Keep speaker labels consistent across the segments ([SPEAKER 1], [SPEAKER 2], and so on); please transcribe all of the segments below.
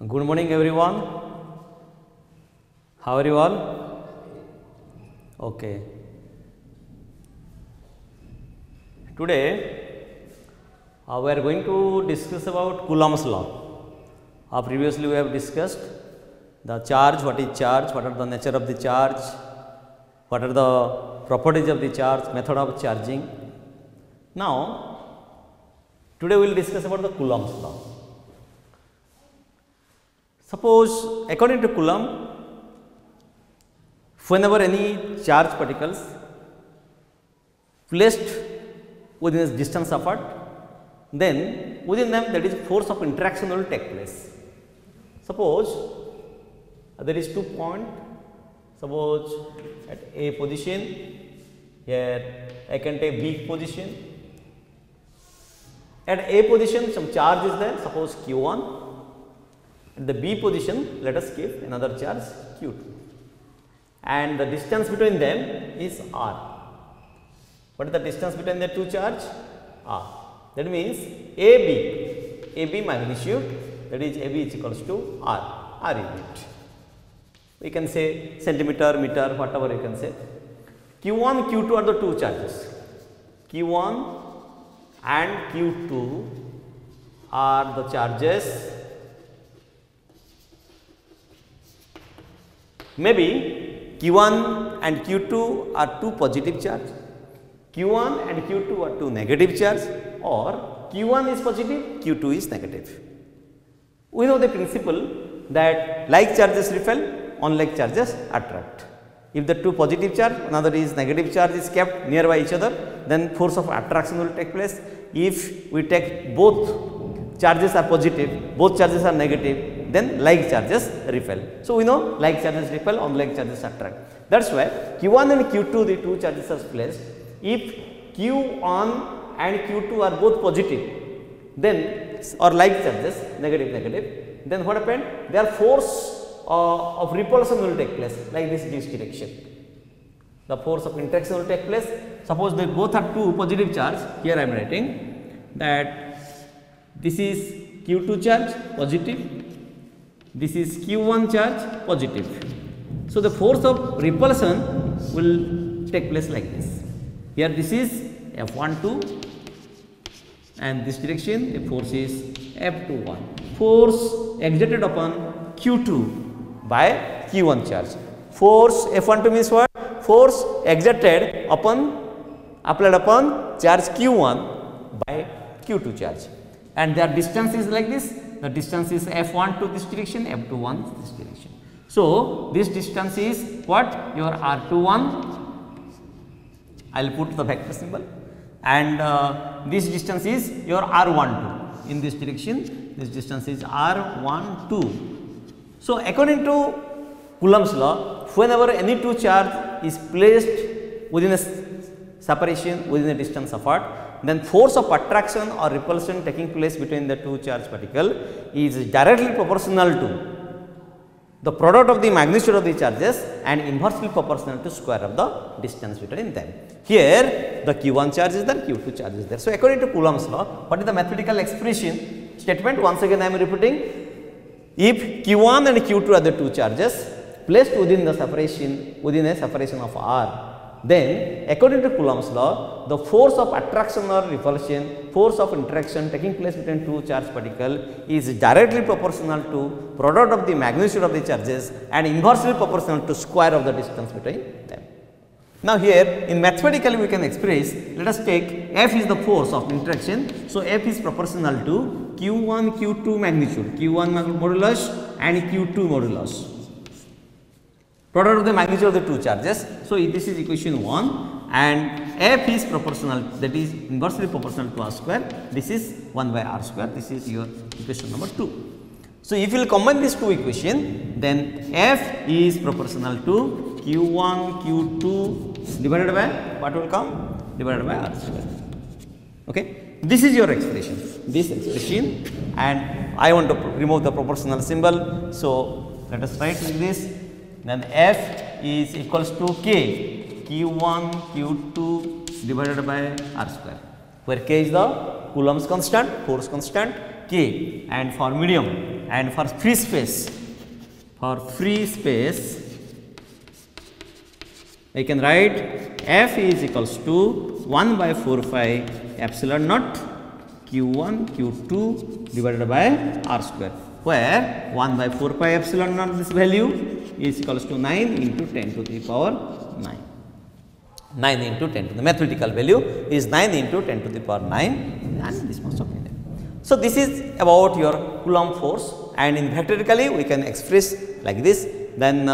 [SPEAKER 1] Good morning everyone. How are you all? Okay. Today we are going to discuss about Coulomb's law. Previously we have discussed the charge, what is charge, what are the nature of the charge, what are the properties of the charge, method of charging. Now today we will discuss about the Coulomb's law. Suppose according to Coulomb, whenever any charge particles placed within a distance apart, then within them that is force of interaction will take place. Suppose there is 2 points, suppose at A position, here I can take B position. At A position some charge is there, suppose Q1. At the B position, let us give another charge Q2, and the distance between them is R. What is the distance between the two charge? R. That means AB magnitude, that is AB is equals to R unit. We can say centimeter, meter, whatever you can say. Q1, Q2 are the two charges. Q1 and Q2 are the charges. Maybe Q1 and Q2 are two positive charge, Q1 and Q2 are two negative charge, or Q1 is positive, Q2 is negative. We know the principle that like charges repel, unlike charges attract. If the two positive charge, another is negative charge is kept nearby each other, then force of attraction will take place. If we take both charges are positive, both charges are negative, then like charges repel. So we know like charges repel, unlike charges attract. That's why Q1 and Q2, the two charges are placed. If Q1 and Q2 are both positive, then or like charges, negative, then what happened? Their force of repulsion will take place, like this direction. The force of interaction will take place. Suppose they both are two positive charge. Here I am writing that this is Q2 charge positive, this is Q1 charge positive. So the force of repulsion will take place like this. Here this is F12 and this direction the force is F21. Force exerted upon Q2 by Q1 charge. Force F12 means what? Force exerted applied upon charge Q1 by Q2 charge. And their distance is like this. The distance is F1 to this direction, F21 this direction. So this distance is what? Your R21. I will put the vector symbol, and this distance is your R12 in this direction. This distance is R12. So according to Coulomb's law, whenever any two charge is placed within a separation, within a distance apart, then force of attraction or repulsion taking place between the two charge particle is directly proportional to the product of the magnitude of the charges and inversely proportional to square of the distance between them. Here the Q1 charge is there, Q2 charge is there. So according to Coulomb's law, what is the mathematical expression statement? Once again I am repeating. If Q1 and Q2 are the two charges placed within a separation of R, then according to Coulomb's law, the force of attraction or repulsion, force of interaction taking place between two charge particle is directly proportional to product of the magnitude of the charges and inversely proportional to square of the distance between them. Now here in mathematically we can express, let us take F is the force of interaction. So F is proportional to Q1 Q2 magnitude, Q1 modulus and Q2 modulus, product of the magnitude of the two charges. So this is equation 1, and F is proportional, that is inversely proportional to R square. This is 1 by R square. This is your equation number 2. So if you will combine these two equations, then F is proportional to Q1 Q2 divided by what will come? Divided by R square. Okay. This is your expression, this expression, and I want to remove the proportional symbol. So let us write like this. Then F is equals to K, Q1 Q2 divided by R square, where K is the Coulomb's constant, force constant K, and for medium and for free space, we can write F is equals to 1 by 4 pi epsilon naught Q1 Q2 divided by R square, where 1 by 4 pi epsilon naught, this value is equals to 9 into 10 to the power 9. 9 into 10 to the mathematical value is 9 into 10 to the power 9, and this must have been there. So, this is about your Coulomb force, and in vectorically we can express like this. Then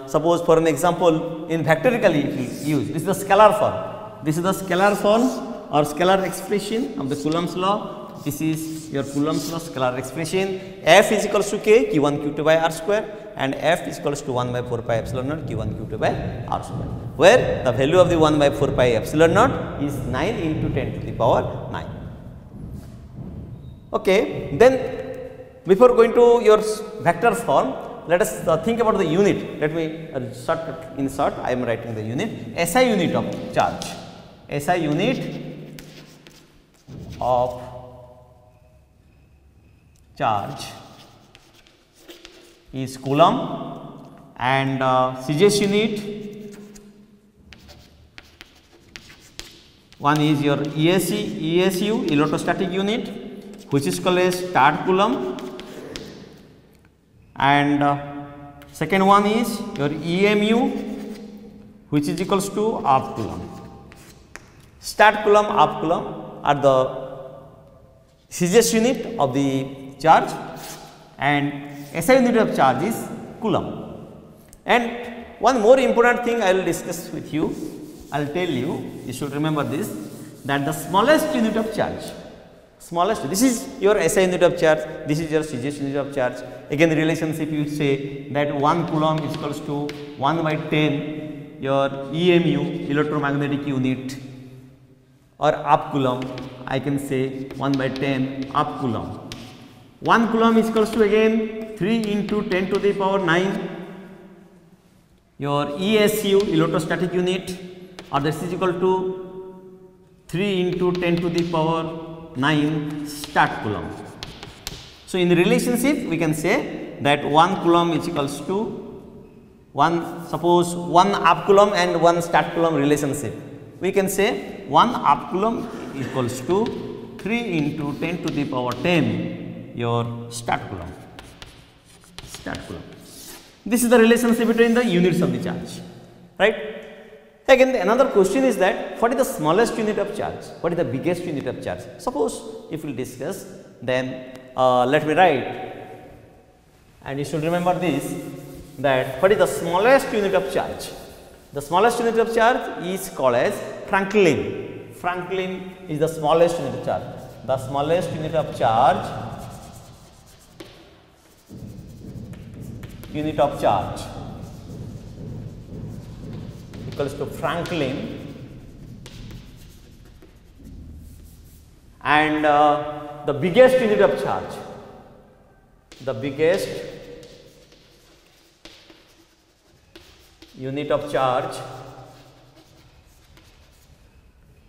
[SPEAKER 1] suppose for an example, in vectorically if you use, this is the scalar form. This is the scalar form or scalar expression of the Coulomb's law. This is your Coulomb's law scalar expression. F is equals to k Q1 Q2 by R square, and F is equals to 1 by 4 pi epsilon naught Q1 Q2 by R square, where the value of the 1 by 4 pi epsilon naught is 9 into 10 to the power 9. Okay, then before going to your vector form, let us think about the unit. Let me insert, I am writing the unit, SI unit of charge. SI unit of charge is Coulomb, and CGS unit, one is your ESU, electrostatic unit, which is called as start Coulomb, and second one is your EMU, which is equals to half Coulomb. Start Coulomb, half Coulomb are the CGS unit of the charge, and SI unit of charge is Coulomb. And one more important thing I will discuss with you, I will tell you, you should remember this, that the smallest unit of charge, this is your SI unit of charge, this is your CGS unit of charge. Again the relationship you say that 1 Coulomb is equals to 1 by 10 your EMU, electromagnetic unit, or half Coulomb, I can say 1 by 10 half Coulomb. 1 Coulomb is equals to again 3 into 10 to the power 9 your ESU, electrostatic unit, or this is equal to 3 into 10 to the power 9 start Coulomb. So, in the relationship we can say that 1 Coulomb is equals to suppose 1 half Coulomb and 1 start Coulomb relationship. We can say 1 half Coulomb equals to 3 into 10 to the power 10 your start Coulomb. This is the relationship between the units of the charge, right? Again, another question is that what is the smallest unit of charge? What is the biggest unit of charge? Suppose if we discuss, then let me write, and you should remember this, that what is the smallest unit of charge? The smallest unit of charge is called as Franklin. Franklin is the smallest unit of charge. The smallest unit of charge, equals to Franklin, and the biggest unit of charge,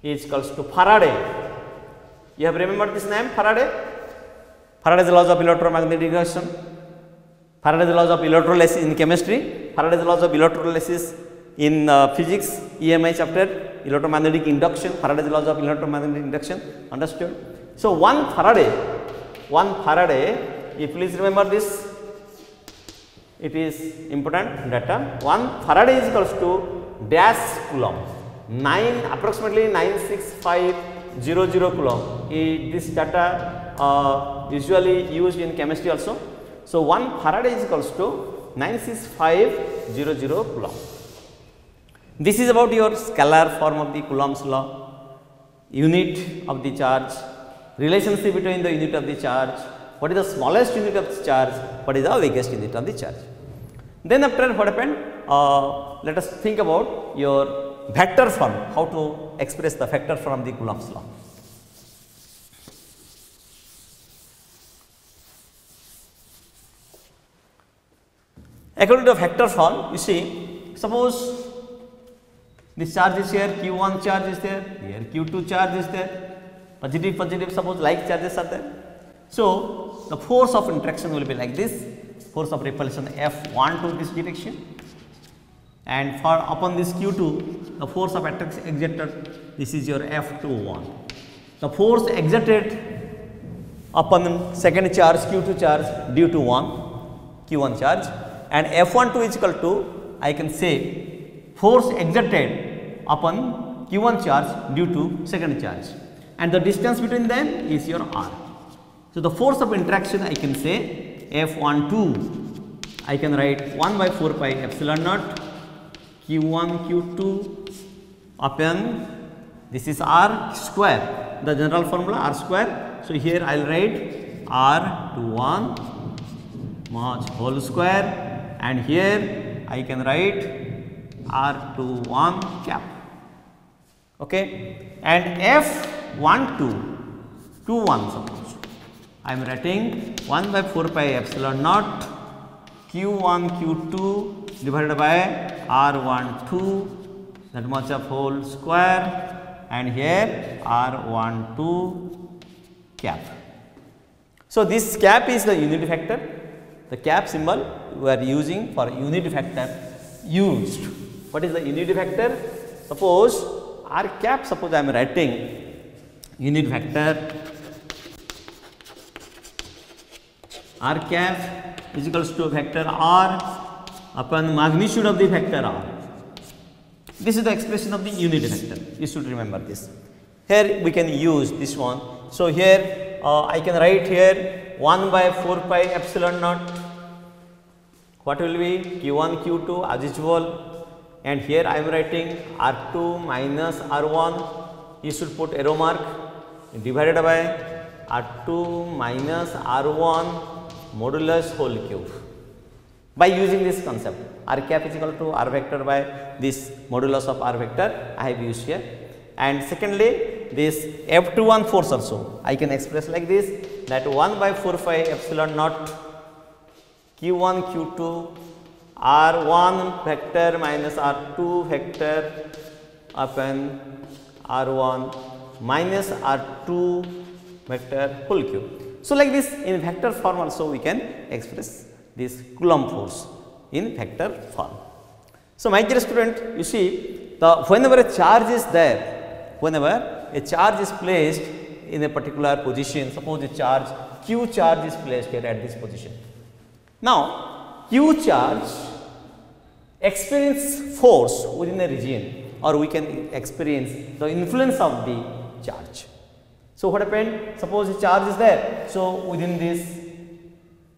[SPEAKER 1] is equals to Faraday. You have remembered this name, Faraday? Faraday's laws of electromagnetic induction, Faraday's laws of electrolysis in chemistry, Faraday's laws of electrolysis in physics, EMI chapter, electromagnetic induction, Faraday's laws of electromagnetic induction, understood? So, 1 Faraday, if please remember this, it is important data, 1 Faraday is equals to dash Coulomb, approximately 96500 Coulomb. This data usually used in chemistry also. So, 1 Faraday is equals to 96500 Coulomb. This is about your scalar form of the Coulomb's law, unit of the charge, relationship between the unit of the charge, what is the smallest unit of the charge, what is the biggest unit of the charge. Then after what happened, let us think about your vector form, how to express the vector from the Coulomb's law. According to the vector form, you see, suppose this charge is here, Q1 charge is there, here Q2 charge is there, positive, suppose like charges are there. So, the force of interaction will be like this, force of repulsion F1 to this direction, and for upon this Q2 the force of attraction exerted, this is your F21. The force exerted upon second charge Q2 charge due to Q1 charge, and F12 is equal to, I can say, force exerted upon Q1 charge due to second charge, and the distance between them is your R. So, the force of interaction I can say F12, I can write 1 by 4 pi epsilon naught Q1 Q2 upon, this is R square, the general formula R square. So, here I will write R21 much whole square, and here I can write R21 cap. Okay. And F12 21 suppose I am writing 1 by 4 pi epsilon naught Q1 Q2 divided by R12, that much of whole square, and here R12 cap. So, this cap is the unit vector, the cap symbol we are using for unit vector used. What is the unit vector? Suppose R cap, suppose I am writing unit vector R cap is equals to vector R upon magnitude of the vector R. This is the expression of the unit vector, you should remember this. Here we can use this one. So, here I can write here 1 by 4 pi epsilon naught, what will be Q1 Q2 as usual, and here I am writing R2 minus R1, you should put arrow mark, divided by R2 minus R1 modulus whole cube. By using this concept, R cap is equal to R vector by this modulus of R vector I have used here. And secondly, this F21 force also I can express like this, that 1 by 4 pi epsilon naught Q1 Q2 R1 vector minus R2 vector upon R1 minus R2 vector whole cube. So, like this in vector form also we can express this Coulomb force in vector form. So, my dear student, you see, the whenever a charge is there, whenever a charge is placed in a particular position, suppose a charge Q charge is placed here at this position. Now, Q charge experience force within a region, or we can experience the influence of the charge. So, what happened? Suppose a charge is there. So, within this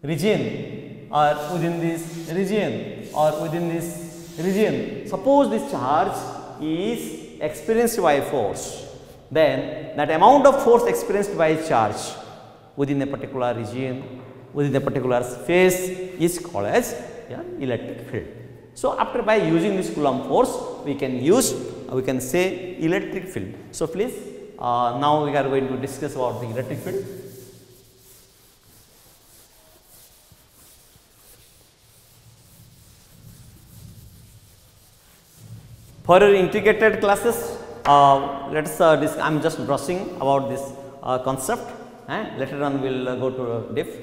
[SPEAKER 1] region or within this region or within this region, suppose this charge is experienced by force, then that amount of force experienced by charge within a particular region, within a particular space is called as electric field. So, after by using this Coulomb force, we can say electric field. So, please now we are going to discuss about the electric field. For your integrated classes, let us I am just brushing about this concept, and later on we will go to diff.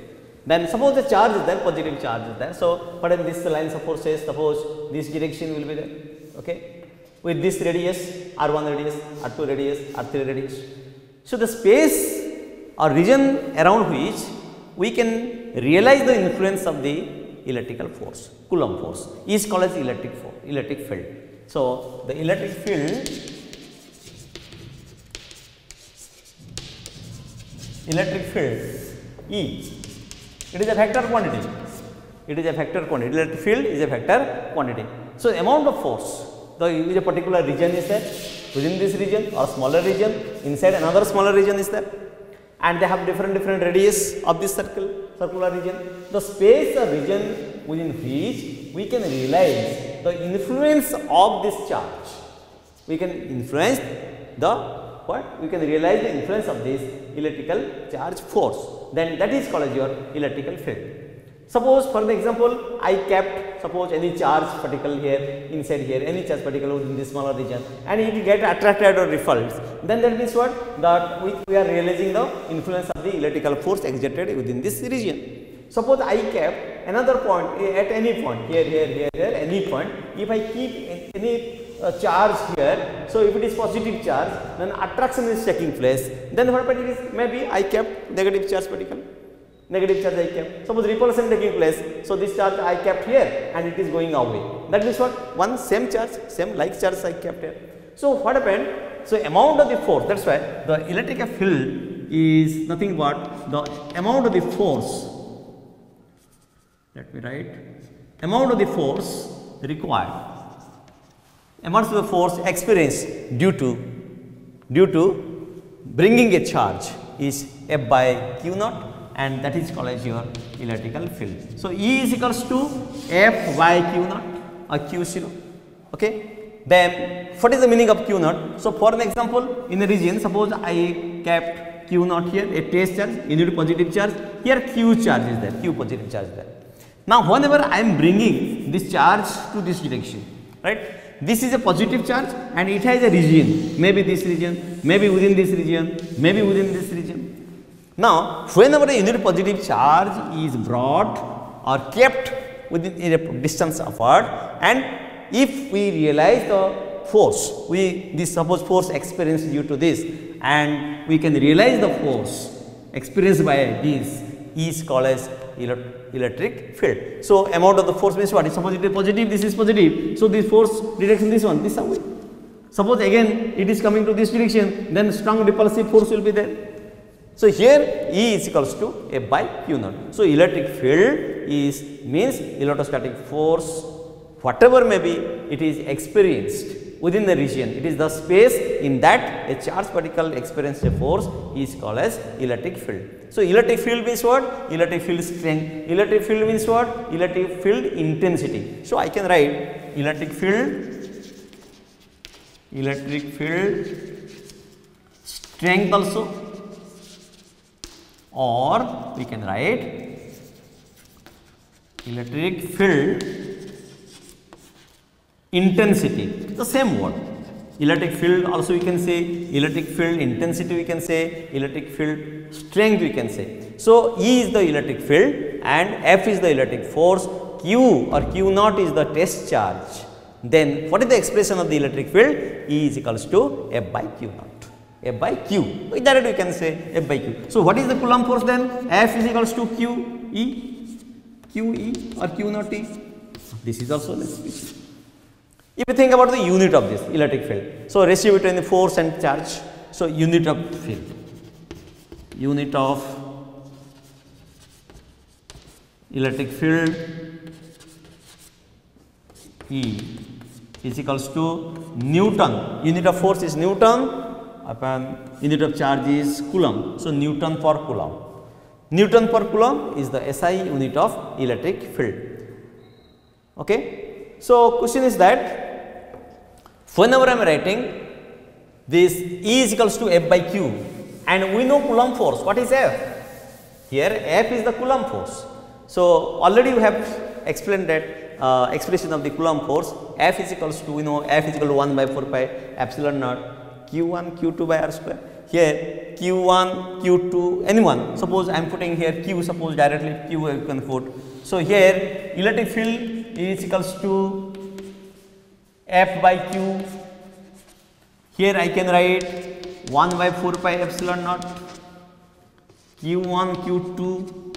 [SPEAKER 1] Then suppose the charge is there, positive charge is there. So, what in this line suppose says, suppose this direction will be there, okay, with this radius R1 radius, R2 radius, R3 radius. So, the space or region around which we can realize the influence of the electrical force, Coulomb force, is called as electric field. So, the electric field E, it is a vector quantity. Electric field is a vector quantity. So, amount of force, the particular region is there, within this region or smaller region, inside another smaller region is there, and they have different radius of this circular region. The space or region within which we can realize the influence of this charge. We can influence we can realize the influence of this electrical charge force. Then that is called as your electrical field. Suppose for the example, I kept suppose any charge particle here, inside here, any charge particle within this smaller region, and it get attracted or repulsed. Then that means what? That we are realizing the influence of the electrical force exerted within this region. Suppose I kept another point at any point here, any point. If I keep any charge here, so if it is positive charge, then attraction is taking place. Then what it is? Maybe I kept negative charge particle. Negative charge I kept. Suppose repulsion taking place, so this charge I kept here and it is going away. That means what? One same charge, same like charge I kept here. So what happened? So amount of the force, that's why the electric field is nothing but the amount of the force. Let me write. Amount of the force required. Amount of the force experienced due to bringing a charge is F by Q naught, and that is called as your electrical field. So E is equals to F by Q naught or Q0. Okay. Then what is the meaning of Q naught? So for an example, in a region, suppose I kept Q naught here, a trace charge, unit positive charge. Here Q charge is there, Q positive charge is there. Now whenever I am bringing this charge to this direction, right? This is a positive charge and it has a region, maybe this region, maybe within this region, maybe within this region. Now, whenever a unit positive charge is brought or kept within a distance apart, and if we realize the force, this suppose force experienced due to this, and we can realize the force experienced by this is called as electric field. So, amount of the force means what? Suppose it is positive, this is positive. So, this force direction this one, this away. Suppose again it is coming to this direction, then strong repulsive force will be there. So, here E is equals to F by Q naught. So, electric field is means electrostatic force, whatever may be, it is experienced within the region. It is the space in that a charge particle experiences a force is called as electric field. So, electric field means what? Electric field strength. Electric field means what? Electric field intensity. So, I can write electric field strength also, or we can write electric field intensity, the same word. Electric field also we can say, electric field intensity we can say, electric field strength we can say. So, E is the electric field and F is the electric force, Q or Q naught is the test charge. Then what is the expression of the electric field? E is equals to F by Q naught. F by Q. Directly we can say F by Q. So, what is the Coulomb force then? F is equals to Q E or Q naught E. This is also an expression. If you think about the unit of this electric field, so ratio between the force and charge. So, unit of field, unit of electric field E is equals to Newton. Unit of force is Newton upon unit of charge is Coulomb. So, Newton per Coulomb. Newton per Coulomb is the SI unit of electric field. Okay. So, question is that whenever I am writing this E is equals to F by Q and we know Coulomb force, what is F? Here F is the Coulomb force. So, already we have explained that expression of the Coulomb force. F is equals to, we know F is equal to 1 by 4 pi epsilon naught Q1 Q2 by R square. Here Q1 Q2 anyone, suppose I am putting here Q, suppose directly Q you can put. So, here electric field is equals to F by Q. Here I can write 1 by 4 pi epsilon naught Q1 Q2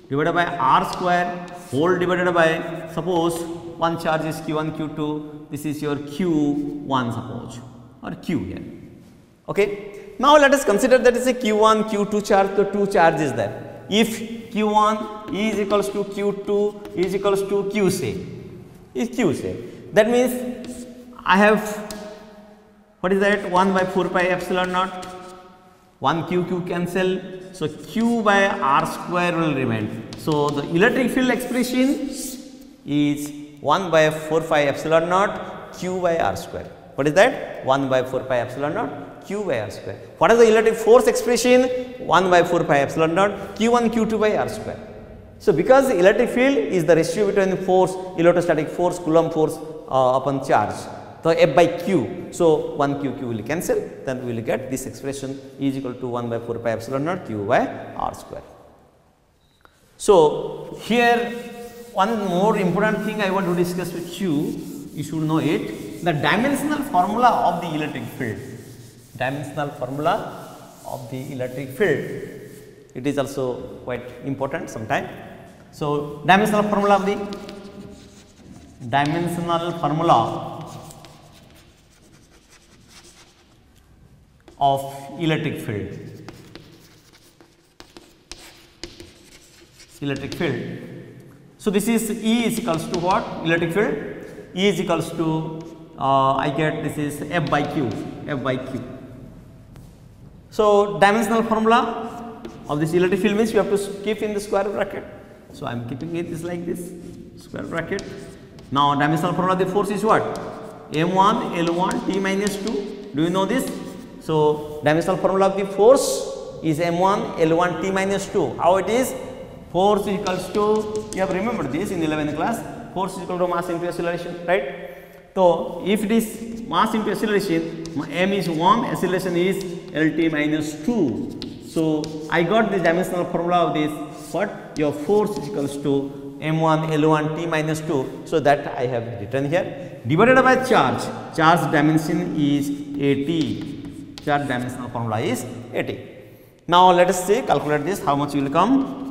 [SPEAKER 1] divided by R square whole divided by, suppose one charge is Q1 Q2, this is your Q1 suppose or Q here. Okay. Now, let us consider that is a Q1 Q2 charge, the two charges there. If Q1 is equals to Q2 is equals to Q say, is Q say, that means I have, what is that, 1 by 4 pi epsilon naught, 1 Q cancel. So, Q by R square will remain. So, the electric field expression is 1 by 4 pi epsilon naught Q by R square. What is that? 1 by 4 pi epsilon naught Q by R square. What is the electric force expression? 1 by 4 pi epsilon naught Q1 Q2 by R square. So, because the electric field is the ratio between force, electrostatic force, Coulomb force upon charge, so F by Q. So, 1 Q will cancel, then we will get this expression is equal to 1 by 4 pi epsilon naught Q by R square. So, here one more important thing I want to discuss with you should know it, the dimensional formula of the electric field. Dimensional formula of the electric field. It is also quite important sometime. So, dimensional formula of the electric field. Electric field. So, this is E is equals to what? Electric field. E is equals to I get this is F by Q. F by Q. So, dimensional formula of this electric field means you have to keep in the square bracket. So, I am keeping it is like this square bracket. Now, dimensional formula of the force is what? M1 L1 T minus 2. Do you know this? So, dimensional formula of the force is M1 L1 T minus 2. How it is? Force is equals to, you have remembered this in 11th class, force is equal to mass into acceleration, right? So, if it is mass into acceleration, M is 1, acceleration is LT minus 2. So, I got this dimensional formula of this, what? Your force is equals to M1 L1 T minus 2. So, that I have written here. Divided by charge, charge dimension is 80. Charge dimensional formula is 80. Now, let us see, calculate this, how much will come?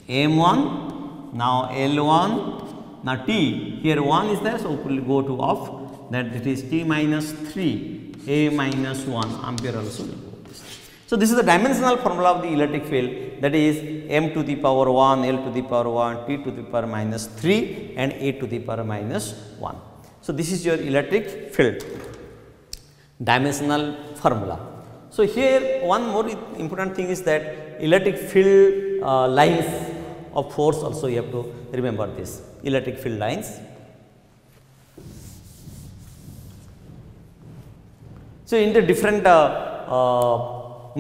[SPEAKER 1] M1, now L1, now T, here 1 is there, so we will go to off, that it is T minus 3, A minus 1 ampere also will go. So, this is the dimensional formula of the electric field, that is M to the power 1, L to the power 1, T to the power minus 3 and A to the power minus 1. So, this is your electric field dimensional formula. So, here one more important thing is that electric field lines of force also you have to remember this electric field lines. So, in the different I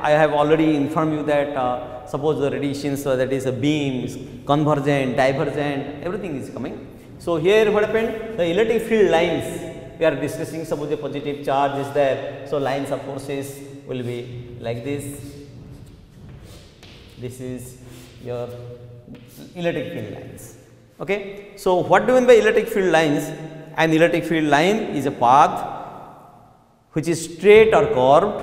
[SPEAKER 1] have already informed you that suppose the radiations, that is a beam, convergent, divergent, everything is coming. So, here what happened? The electric field lines we are discussing, suppose a positive charge is there. So, lines of forces will be like this. This is your electric field lines. Okay. So, what do you mean by electric field lines? An electric field line is a path which is straight or curved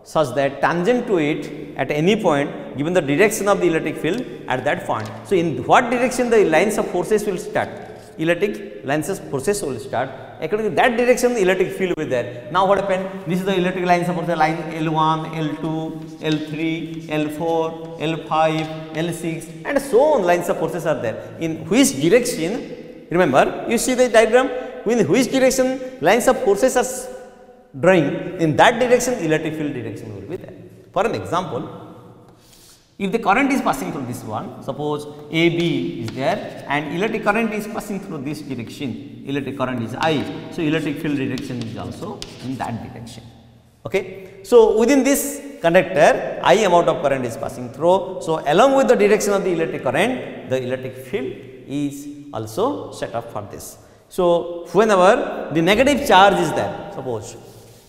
[SPEAKER 1] such that tangent to it at any point given the direction of the electric field at that point. So, in what direction the lines of forces will start? Electric lines of forces will start, according to that direction the electric field will be there. Now, what happened? This is the electric line, suppose the line L1, L2, L3, L4, L5, L6 and so on lines of forces are there. In which direction, remember you see the diagram, in which direction lines of forces are drawing, in that direction electric field direction will be there. For an example, if the current is passing through this one, suppose AB is there and electric current is passing through this direction, electric current is I. So, electric field direction is also in that direction. Okay. So, within this conductor I amount of current is passing through. So, along with the direction of the electric current, the electric field is also set up for this. So, whenever the negative charge is there, suppose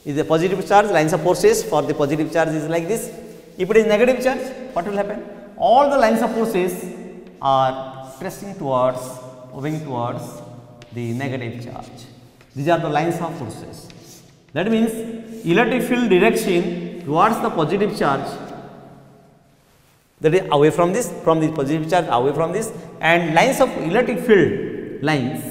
[SPEAKER 1] is a positive charge, lines of forces for the positive charge is like this. If it is negative charge, what will happen? All the lines of forces are pressing towards, moving towards the negative charge. These are the lines of forces. That means, electric field direction towards the positive charge, that is away from this positive charge away from this, and lines of electric field lines,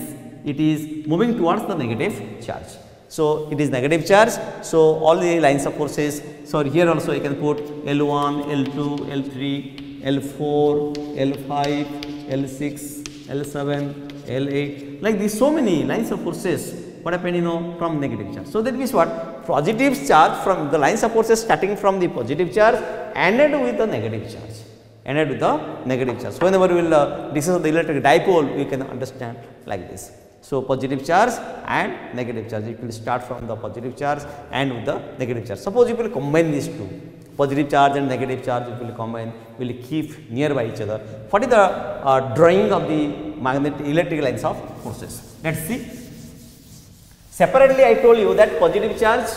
[SPEAKER 1] it is moving towards the negative charge. So, it is negative charge. So, all the lines of forces, so here also I can put L1, L2, L3, L4, L5, L6, L7, L8, like these so many lines of forces, what happened from negative charge. So, that means what? Positive charge from the lines of forces starting from the positive charge ended with the negative charge, ended with the negative charge. So, whenever we will discuss the electric dipole, we can understand like this. So, positive charge and negative charge, it will start from the positive charge and with the negative charge. Suppose you will combine these two, positive charge and negative charge will combine, will keep nearby each other. What is the drawing of the magnetic electric lines of forces? Let us see. Separately I told you that positive charge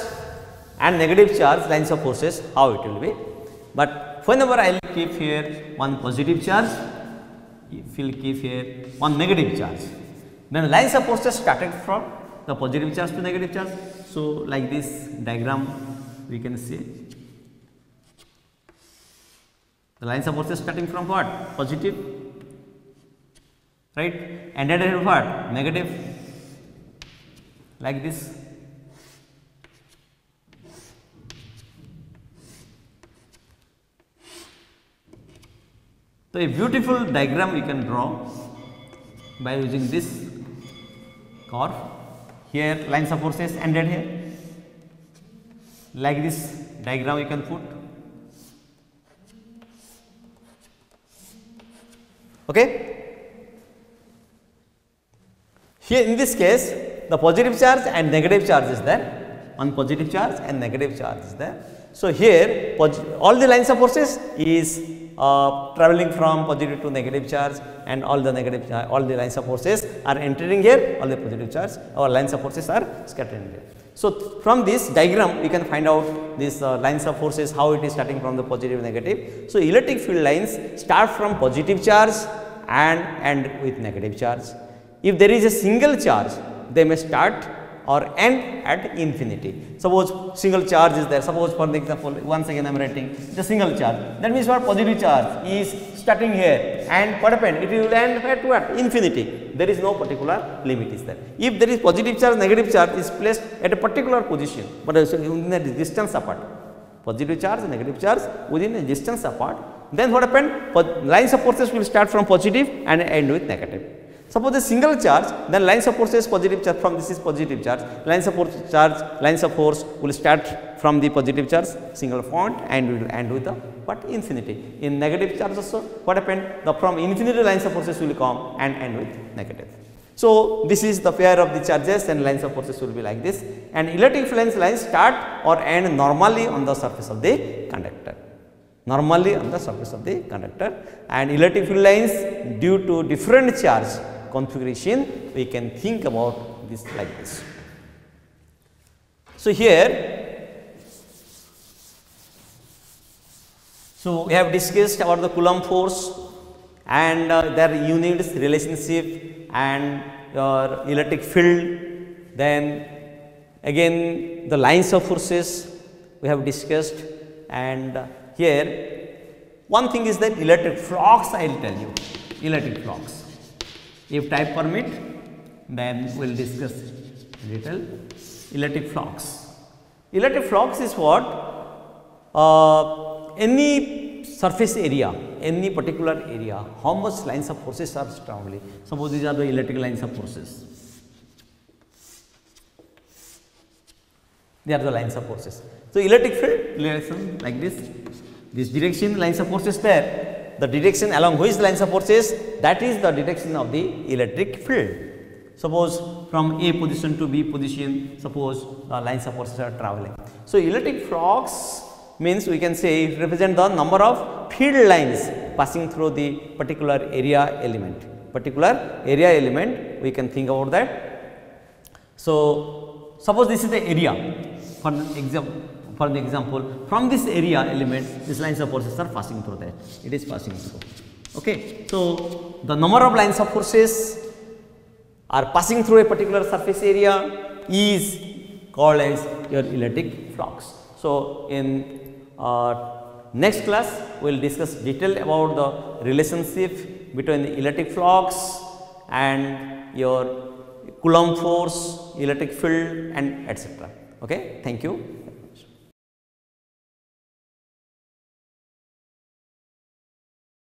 [SPEAKER 1] and negative charge lines of forces, how it will be. But whenever I will keep here one positive charge, if you will keep here one negative charge, then lines of forces started from the positive charge to negative charge. So, like this diagram we can see the lines of forces starting from what? Positive, right, and ended at what? Negative, like this. So, a beautiful diagram we can draw by using this curve. Here lines of forces ended here, like this diagram you can put. Okay. Here in this case the positive charge and negative charge is there, one positive charge and negative charge is there. So, here all the lines of forces is traveling from positive to negative charge, and all the negative all the lines of forces are entering here, all the positive charge or lines of forces are scattering here. So, from this diagram we can find out this lines of forces, how it is starting from the positive negative. So, electric field lines start from positive charge and end with negative charge. If there is a single charge, they may start or end at infinity. Suppose single charge is there, suppose for the example, once again I am writing the single charge, that means what? Positive charge is starting here, and what happened? It will end at what? Infinity. There is no particular limit is there. If there is positive charge, negative charge is placed at a particular position, but in a distance apart, positive charge and negative charge within a distance apart, then what happened? Lines of forces will start from positive and end with negative. Suppose a single charge, then lines of forces positive charge, from this is positive charge, lines of force will start from the positive charge single point and will end with the what? Infinity. In negative charge also what happened? From infinity lines of forces will come and end with negative. So, this is the pair of the charges and lines of forces will be like this, and electric field lines start or end normally on the surface of the conductor. Normally on the surface of the conductor, and electric field lines due to different charge configuration we can think about this like this. So, here we have discussed about the Coulomb force and their units, relationship and your electric field. Then again the lines of forces we have discussed, and here one thing is that electric flux, I will tell you electric flux. If time permit, then we will discuss little electric flux. Electric flux is what? Any surface area, any particular area, how much lines of forces are traveling. Suppose these are the electric lines of forces. They are the lines of forces. So, electric field relation like this direction lines of forces there. The direction along which lines of forces, that is the direction of the electric field. Suppose from A position to B position, suppose lines of forces are traveling. So, electric flux means we can say it represent the number of field lines passing through the particular area element. Particular area element we can think about that. So, suppose this is the area for the example, from this area element, these lines of forces are passing through that. It is passing through. Okay. So, the number of lines of forces are passing through a particular surface area is called as your electric flux. So, in next class we will discuss detail about the relationship between the electric flux and your Coulomb force, electric field and etc. Okay. Thank you.